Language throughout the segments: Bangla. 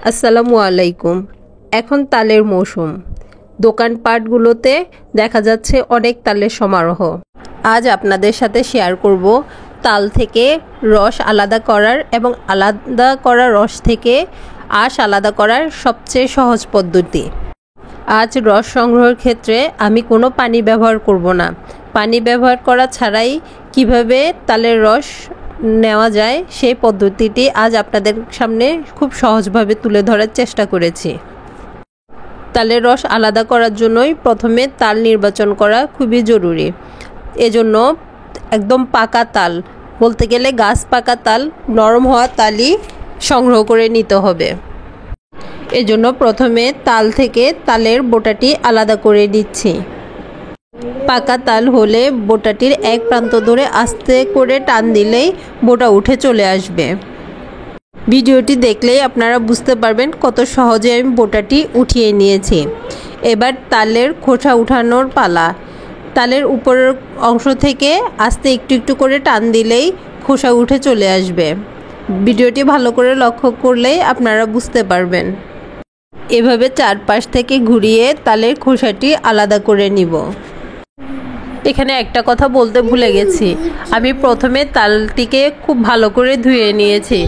আসসালামু আলাইকুম। এখন তালের মৌসুম। দোকানপাটগুলোতে দেখা যাচ্ছে অনেক তালের সমারোহ। আজ আপনাদের সাথে শেয়ার করব তাল থেকে রস আলাদা করার এবং আলাদা করা রস থেকে আঁশ আলাদা করার সবচেয়ে সহজ পদ্ধতি। আজ রস সংগ্রহের ক্ষেত্রে আমি কোনো পানি ব্যবহার করব না। পানি ব্যবহার করা ছাড়াই কিভাবে তালের রস নেওয়া যায় সেই পদ্ধতিটি আজ আপনাদের সামনে খুব সহজভাবে তুলে ধরার চেষ্টা করেছি। তালের রস আলাদা করার জন্যই প্রথমে তাল নির্বাচন করা খুবই জরুরি। এজন্য একদম পাকা তাল, বলতে গেলে গাছ পাকা তাল, নরম হওয়া তালই সংগ্রহ করে নিতে হবে। এজন্য প্রথমে তাল থেকে তালের বোটাটি আলাদা করে নিচ্ছি। পাকা তাল হলে বোটাটির এক প্রান্ত ধরে আস্তে করে টান দিলেই বোটা উঠে চলে আসবে। ভিডিওটি দেখলেই আপনারা বুঝতে পারবেন কত সহজে আমি বোটাটি উঠিয়ে নিয়েছি। এবার তালের খোসা উঠানোর পালা। তালের উপরের অংশ থেকে আস্তে একটু একটু করে টান দিলেই খোসা উঠে চলে আসবে। ভিডিওটি ভালো করে লক্ষ্য করলেই আপনারা বুঝতে পারবেন। এভাবে চারপাশ থেকে ঘুরিয়ে তালের খোসাটি আলাদা করে নিব। এখানে একটা কথা বলতে ভুলে গেছি, আমি প্রথমে তালটিকে খুব ভালো করে ধুয়ে নিয়েছি।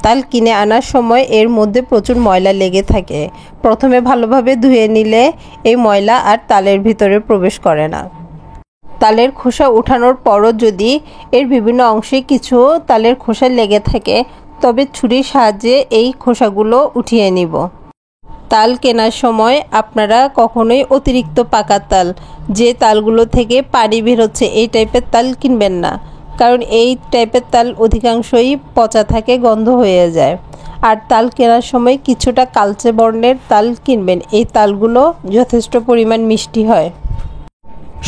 তাল কিনে আনার সময় এর মধ্যে প্রচুর ময়লা লেগে থাকে। প্রথমে ভালোভাবে ধুয়ে নিলে এই ময়লা আর তালের ভিতরে প্রবেশ করে না। তালের খোসা উঠানোর পরও যদি এর বিভিন্ন অংশে কিছু তালের খোসা লেগে থাকে তবে ছুরির সাহায্যে এই খোসাগুলো উঠিয়ে নিব। তাল কেনার সময় আপনারা কখনোই অতিরিক্ত পাকা তাল, যে তালগুলো থেকে পানি বের হচ্ছে এই টাইপের তাল কিনবেন না, কারণ এই টাইপের তাল অধিকাংশই পচা থাকে, গন্ধ হয়ে যায়। আর তাল কেনার সময় কিছুটা কালচে বর্ণের তাল কিনবেন, এই তালগুলো যথেষ্ট পরিমাণ মিষ্টি হয়।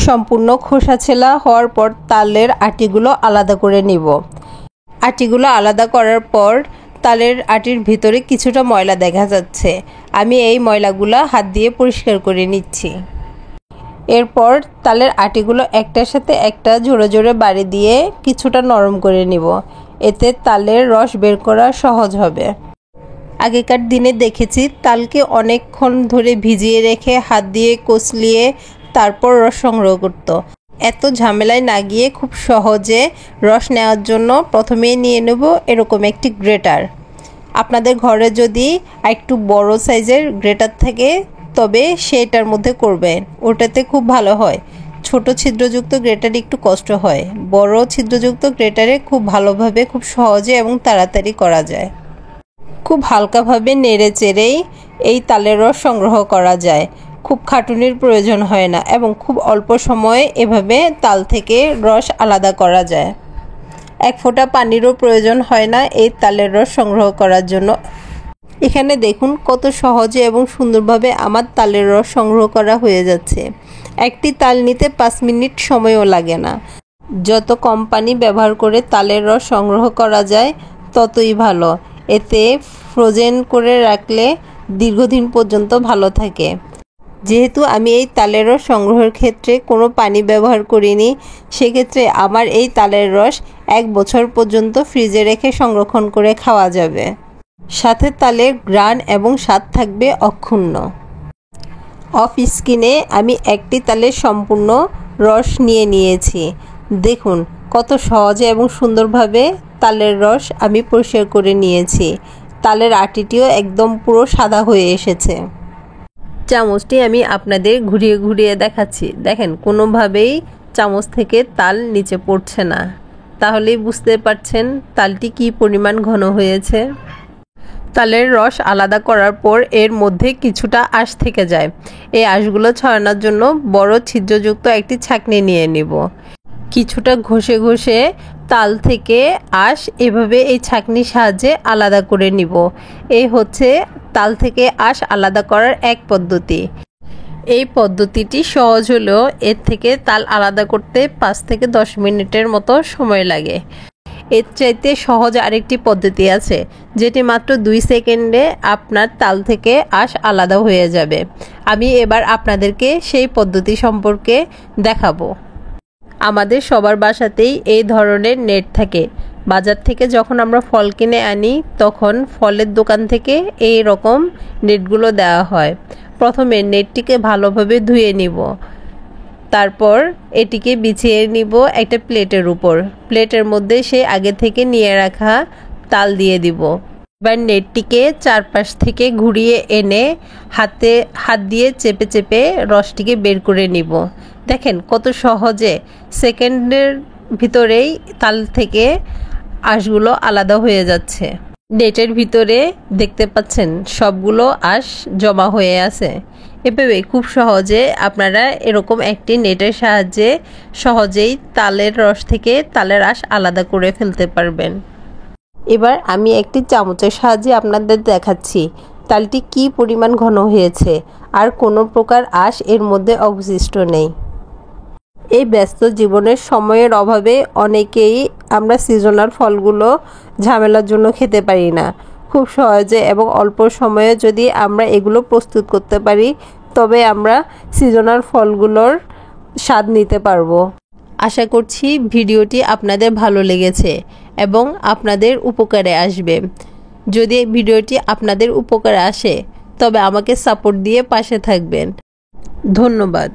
সম্পূর্ণ খোসা ছেলা হওয়ার পর তালের আটিগুলো আলাদা করে নিব। আটিগুলো আলাদা করার পর তালের আটির ভিতরে কিছুটা ময়লা দেখা যাচ্ছে। আমি এই ময়লাগুলো হাত দিয়ে পরিষ্কার করে নিচ্ছি। এরপর তালের আটিগুলো একটার সাথে একটা জোরে জোরে বাড়ি দিয়ে কিছুটা নরম করে নিব। এতে তালের রস বের করা সহজ হবে। আগেকার দিনে দেখেছি তালকে অনেকক্ষণ ধরে ভিজিয়ে রেখে হাত দিয়ে কচলিয়ে তারপর রস সংগ্রহ করত। এত ঝামেলায় না গিয়ে খুব সহজে রস নেওয়ার জন্য প্রথমেই নিয়ে নেব এরকম একটি গ্রেটার। আপনাদের ঘরে যদি একটু বড় সাইজের গ্রেটার থাকে তবে সেটার মধ্যে করবেন, ওটাতে খুব ভালো হয়। ছোট ছিদ্রযুক্ত গ্রেটারে একটু কষ্ট হয়, বড় ছিদ্রযুক্ত গ্রেটারে খুব ভালোভাবে খুব সহজে এবং তাড়াতাড়ি করা যায়। খুব হালকাভাবে নেড়ে চেড়েই এই তালের রস সংগ্রহ করা যায়। খুব খাটুনির প্রয়োজন হয় না এবং খুব অল্প সময়ে এভাবে তাল থেকে রস আলাদা করা যায়। এক ফোঁটা পানিরও প্রয়োজন হয় না এই তালের রস সংগ্রহ করার জন্য। এখানে দেখুন কত সহজে এবং সুন্দরভাবে আমার তালের রস সংগ্রহ করা হয়ে যাচ্ছে। একটি তাল নিতে 5 মিনিট সময়ও লাগে না। যত কম পানি ব্যবহার করে তালের রস সংগ্রহ করা যায় ততই ভালো। এতে ফ্রোজেন করে রাখলে দীর্ঘদিন পর্যন্ত ভালো থাকে। যেহেতু আমি এই তালের রস সংগ্রহের ক্ষেত্রে কোনো পানি ব্যবহার করিনি, সেক্ষেত্রে আমার এই তালের রস 1 বছর পর্যন্ত ফ্রিজে রেখে সংরক্ষণ করে খাওয়া যাবে। সাথে তালের ঘ্রাণ এবং স্বাদ থাকবে অক্ষুণ্ণ। অফ স্ক্রিনে আমি একটি তালের সম্পূর্ণ রস নিয়ে নিয়েছি। দেখুন কত সহজে এবং সুন্দরভাবে তালের রস আমি পরিষ্কার করে নিয়েছি। তালের আটিটিও একদম পুরো সাদা হয়ে এসেছে। চামচটি আমি আপনাদের ঘুরিয়ে ঘুরিয়ে দেখাচ্ছি। দেখেন কোনোভাবেই চামচ থেকে তাল নিচে পড়ছে না। তাহলেই বুঝতে পারছেন তালটি কী পরিমাণ ঘন হয়েছে। তালের রস আলাদা করার পর এর মধ্যে কিছুটা আঁশ থেকে যায়। এই আঁশগুলো ছড়ানোর জন্য বড় ছিদ্রযুক্ত একটি ছাঁকনি নিয়ে নিব। কিছুটা ঘষে ঘষে তাল থেকে আঁশ এভাবে এই ছাঁকনির সাহায্যে আলাদা করে নিব। এই হচ্ছে তাল থেকে আঁশ আলাদা করার এক পদ্ধতি। এই পদ্ধতিটি সহজ হলেও এর থেকে তাল আলাদা করতে 5 থেকে 10 মিনিটের মতো সময় লাগে। এর চাইতে সহজ আরেকটি পদ্ধতি আছে, যেটি মাত্র 2 সেকেন্ডে আপনার তাল থেকে আঁশ আলাদা হয়ে যাবে। আমি এবার আপনাদেরকে সেই পদ্ধতি সম্পর্কে দেখাবো। আমাদের সবার বাসাতেই এই ধরনের নেট থাকে। বাজার থেকে যখন আমরা ফল কিনে আনি তখন ফলের দোকান থেকে এই রকম নেটগুলো দেওয়া হয়। প্রথমে নেটটিকে ভালোভাবে ধুয়ে নিব, তারপর এটিকে বিছিয়ে নিব একটা প্লেটের উপর। প্লেটের মধ্যে সে আগে থেকে নিয়ে রাখা তাল দিয়ে দিব। এবার নেটটিকে চারপাশ থেকে ঘুরিয়ে এনে হাত দিয়ে চেপে চেপে রসটিকে বের করে নিব। দেখেন কত সহজে সেকেন্ডের ভিতরেই তাল থেকে আঁশগুলো আলাদা হয়ে যাচ্ছে। নেটের ভিতরে দেখতে পাচ্ছেন সবগুলো আঁশ জমা হয়ে আছে। এভাবে খুব সহজে আপনারা এরকম একটি নেটের সাহায্যে সহজেই তালের রস থেকে তালের আঁশ আলাদা করে ফেলতে পারবেন। এবার আমি একটি চামচের সাহায্যে আপনাদের দেখাচ্ছি তালটি কি পরিমাণ ঘন হয়েছে, আর কোনো প্রকার আঁশ এর মধ্যে অবশিষ্ট নেই। এই ব্যস্ত জীবনের সময়ের অভাবে অনেকেই আমরা সিজনাল ফলগুলো ঝামেলার জন্য খেতে পারি না। খুব সহজে এবং অল্প সময়ে যদি আমরা এগুলো প্রস্তুত করতে পারি তবে আমরা সিজনাল ফলগুলোর স্বাদ নিতে পারবো। আশা করছি ভিডিওটি আপনাদের ভালো লেগেছে এবং আপনাদের উপকারে আসবে। যদি ভিডিওটি আপনাদের উপকারে আসে তবে আমাকে সাপোর্ট দিয়ে পাশে থাকবেন। ধন্যবাদ।